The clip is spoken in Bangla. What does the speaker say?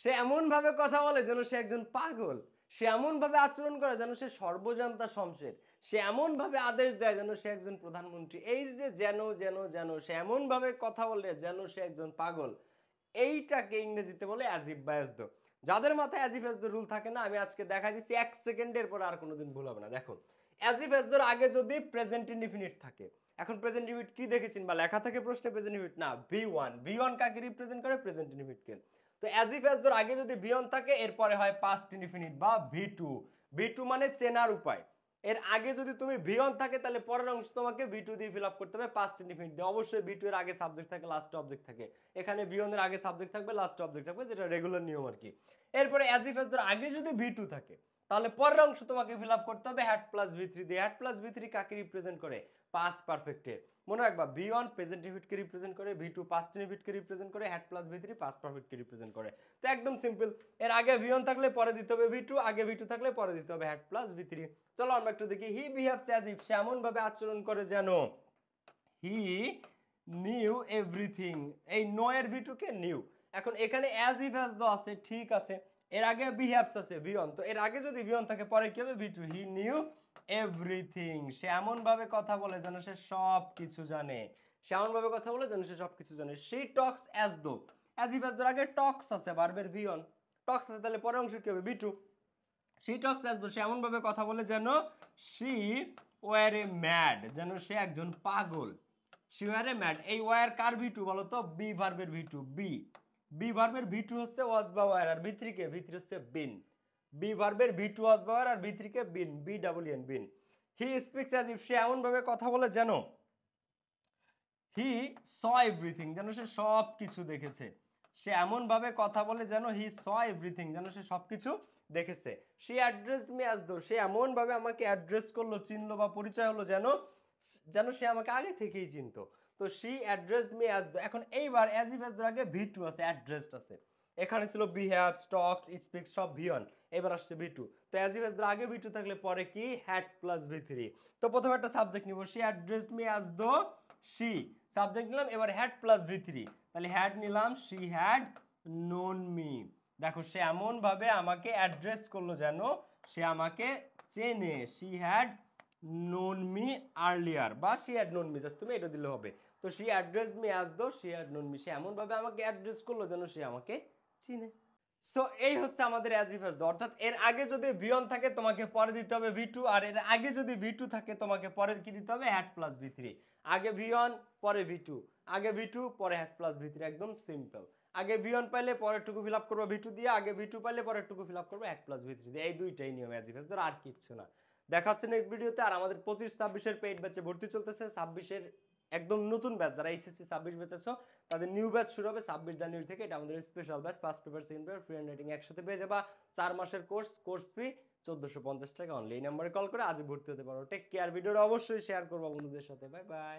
সে এমন ভাবে কথা বলে যেন সে একজন পাগল। সে এমন ভাবে আচরণ করে যেন সে সর্বজান্তা শমশের। সে এমন ভাবে আদেশ দেয় যেন সে একজন প্রধানমন্ত্রী। এই যে যেন সে এমন ভাবে কথা বলে যেন সে একজন পাগল। এইটাকে ইংরেজিতে বলে অ্যাজ ইফ বা অ্যাজ দো। যাদের মাথায় as if as though rule থাকে না, আমি আজকে দেখাই দিচ্ছি 1 সেকেন্ডের পর আর কোনোদিন ভুল হবে না। দেখো, অ্যাজ ইফ অ্যাজ দোর আগে যদি প্রেজেন্ট ইনডিফিনিট থাকে, এখন প্রেজেন্ট ইনডিফিনিট কি দেখেছেন বা লেখা থাকে প্রশ্নে প্রেজেন্ট ইনডিফিনিট না, ভি ওয়ান কাকে রিপ্রেজেন্ট করে? প্রেজেন্ট ইনডিফিনিটকে। তো অ্যাজ ইফ অ্যাজ দোর আগে যদি ভি ওয়ান থাকে, এরপরে হয় পাস্ট ইনডিফিনিট বা ভি টু। ভি টু মানে চেনার উপায়। এর আগে যদি তুমি ভি ওয়ান থাকে, তাহলে পরের অংশ তোমাকে ভি টু দিয়ে ফিল আপ করতে হবে পাস্ট ইনডিফিনিট দিয়ে। অবশ্যই ভি টু এর আগে সাবজেক্ট থাকে, লাস্টে অবজেক্ট থাকে। এখানে ভি ওয়ান এর আগে সাবজেক্ট থাকবে, লাস্টে অবজেক্ট থাকবে, যেটা রেগুলার নিয়ম আর কি। এরপরে অ্যাজ ইফ এর আগে যদি ভি টু থাকে, তাহলে পরের অংশ তোমাকে ফিল আপ করতে হবে হ্যাড প্লাস ভি থ্রি দিয়ে। হ্যাড প্লাস ভি থ্রি কাকে রিপ্রেজেন্ট করে? পাস্ট পারফেক্টে। মনে রাখবা, ভি ওয়ান প্রেজেন্ট ইনডিফিনিটকে রিপ্রেজেন্ট করে, ভি টু পাস্ট ইনডিফিনিটকে রিপ্রেজেন্ট করে, had plus V three past পারফেক্টকে রিপ্রেজেন্ট করে। তো একদম সিম্পল। এর আগে ভি ওয়ান থাকলে পরে দিতে হবে ভি টু, আগে ভি টু থাকলে পরে দিতে হবে হ্যাড প্লাস ভি থ্রি। চলো আমরা একটু দেখি। হি বিহেভস অ্যাজ ইফ, সে এমন ভাবে আচরণ করে যেন হি নিউ এভরিথিং। এই নো এর ভি টু কে নিউ। এখন এখানে অ্যাজ ইফ অ্যাজ দো আছে, ঠিক আছে। এর আগে বিহেভস আছে ভি ওয়ান, তো এর আগে যদি ভি ওয়ান থাকে পরে কি হবে? V two. He knew everything, সে এমন ভাবে কথা বলে যেন সে সব কিছু জানে। সে এমন ভাবে কথা বলে যেন সে সব কিছু জানে। শি টক্স অ্যাজ দো। অ্যাজ ইফ অ্যাজ দোর আগে টক্স আছে, ভার্বের ভি ওয়ান। টক্স আছে, তাহলে পরের অংশ কি হবে? V two. She talks as though, সে এমন ভাবে কথা বলে যেন শি ওয়ার এ ম্যাড, যেন সে একজন পাগল। শি ওয়ার এ ম্যাড, এই ওয়ার কার ভি টু বলো তো? বি ভার্বের ভি টু। বি ভার্বের ভি টু হচ্ছে ওয়াজ বা ওয়ার, আর ভি থ্রি কে? ভি থ্রি হচ্ছে বিন। বি ভার্বের ভি টু ওয়াজ বা ওয়ার, আর ভি থ্রি কে? Been, B double N, been. He speaks as if, সে এমন ভাবে কথা বলে যেন হি স এভরিথিং, যেন সে সব কিছু দেখেছে। সে এমন ভাবে কথা বলে যেন হি স এভরিথিং, যেন সে সবকিছু দেখেছে। সে অ্যাড্রেসড মি অ্যাজ দো, সে এমন ভাবে আমাকে অ্যাড্রেস করলো, চিনলো বা পরিচয় হলো যেন যেন সে আমাকে আগে থেকেই চিনতো। তো শি অ্যাড্রেসড মি অ্যাজ দো। এখন এইবার অ্যাজ ইফ অ্যাজ দোর আগে ভি টু আছে, অ্যাড্রেসড আছে। এখানে ছিল বিহেভ, টক্স, স্পিক্স সব ভি ওয়ান। এবার আসছে ভি টু। তো অ্যাজ ইফ অ্যাজ দোর আগে ভি টু থাকলে পরে কি? Had plus V three. তো প্রথমে একটা সাবজেক্ট নিব, she addressed me as though she. Subject নিলাম, এবার হ্যাড প্লাস ভি থ্রি। তাহলে হ্যাড নিলাম, শি হ্যাড নোন মি। দেখো, সে এমন ভাবে আমাকে অ্যাড্রেস করলো যেন সে আমাকে চেনে। She had known me earlier, বা she had known me, just তুমি এটা দিলে হবে। তো she address me as though she had known me, সে এমন ভাবে আমাকে অ্যাড্রেস করলো যেন সে আমাকে চিনে। সো এই হচ্ছে আমাদের অ্যাজ ইফ অ্যাজ দো। অর্থাৎ এর আগে যদি ভি ওয়ান থাকে তোমাকে পরে দিতে হবে ভি টু, আর এর আগে যদি ভি টু থাকে তোমাকে পরে কি দিতে হবে? Had plus V three. আগে ভি ওয়ান পরে ভি টু, আগে ভি টু পরে হ্যাড প্লাস ভি থ্রি, একদম সিম্পল। আগে ভি ওয়ান পাইলে পরেরটুকু ফিল আপ করবো ভি টু দিয়ে, আগে ভি টু পাইলে পরেরটুকু ফিল আপ করবো হ্যাড প্লাস ভি থ্রি দিয়ে। এই দুইটাই নিয়ম অ্যাজ ইফ অ্যাজ দো, আর কিচ্ছু না। দেখা হচ্ছে নেক্সট ভিডিওতে। আর আমাদের 25-26-এর পেইড ব্যাচে ভর্তি চলতেছে। 26-এর একদম নতুন ব্যাচ, যারা এইচএসসি 26 ব্যাচ আছো তাদের নিউ ব্যাচ শুরু হবে 26 জানুয়ারি থেকে। এটা আমাদের special batch, first paper second paper free hand writing একসাথে পেয়ে যাবা। 4 মাসের কোর্স ফি 1450 টাকা অনলি। এই নাম্বারে কল করে আজ ভর্তি হতে পারো। Take care. ভিডিওটা অবশ্যই শেয়ার করবো বন্ধুদের সাথে। Bye by.